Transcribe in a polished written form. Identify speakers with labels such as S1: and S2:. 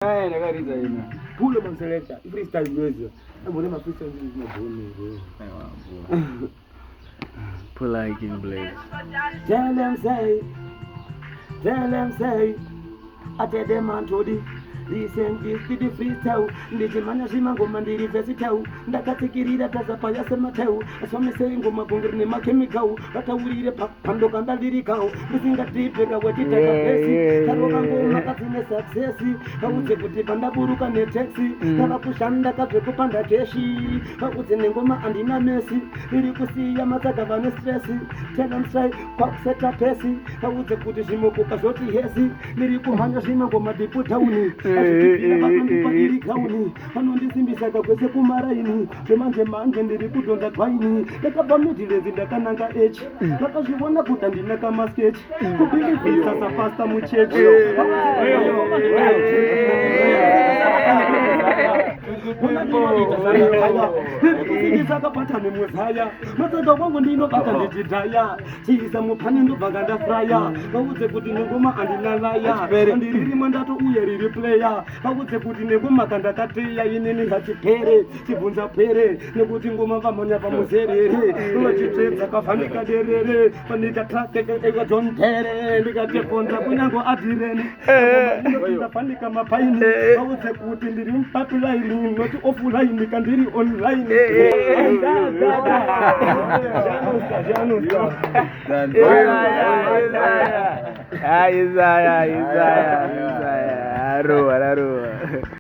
S1: Nakariza ina.
S2: Pulo man selector, freestyle music. Mbona ma freestyle music maboni.
S3: Pull like in blaze.
S2: Tell them say, I tell them man to the listen this to the freestyle. Ndijimanya shima ngoma ndiri versatile. Ndakatikirira tazapa yasema teu. Asome say ngoma bongere ne makemikau. Batawurire pando kanda lirikau. Ndisingatipe wetita kabesi. Taroka ngoma katine success. Awuze kuti panda buruka ne taxi. Nakakushanda katwe kupanda keshi. Awuze ngoma andina mesi. Niri kusiya mataka vane stress. Tell them say pop set up pesi. Awuze kuti shimoko kazoti hesi. Niri kuhanya shima ngoma dipu tauni. Pakiri kauni anondisimbisa kakwese kumaraini zvemanje ndiri kudhonza twaini ndakabvamitirezi ndakananga echi ndakazviona kuti handina kamaskechi kubhilivhisa sapasta muchechi ndikufikisa kapatane muzaya matsaka kwangu ndinobata ndechidhaya chiisa mupani ndobva kandafraya vaudze kuti nengoma andinalaya ndiririmwe ndato uye riri playa vaudze kuti nengoma kandakateya inini ngachipere chibvunza pere nekuti ngoma vamhanya pamuzerere vachitedza kavhanika derere vanika trakeeka john tere ndikatefonza kunyango adireni ndavhanika mapaini vaudze kuti ndiri mupapulaini noti offline kandiri online
S3: Isaiah. Arroa.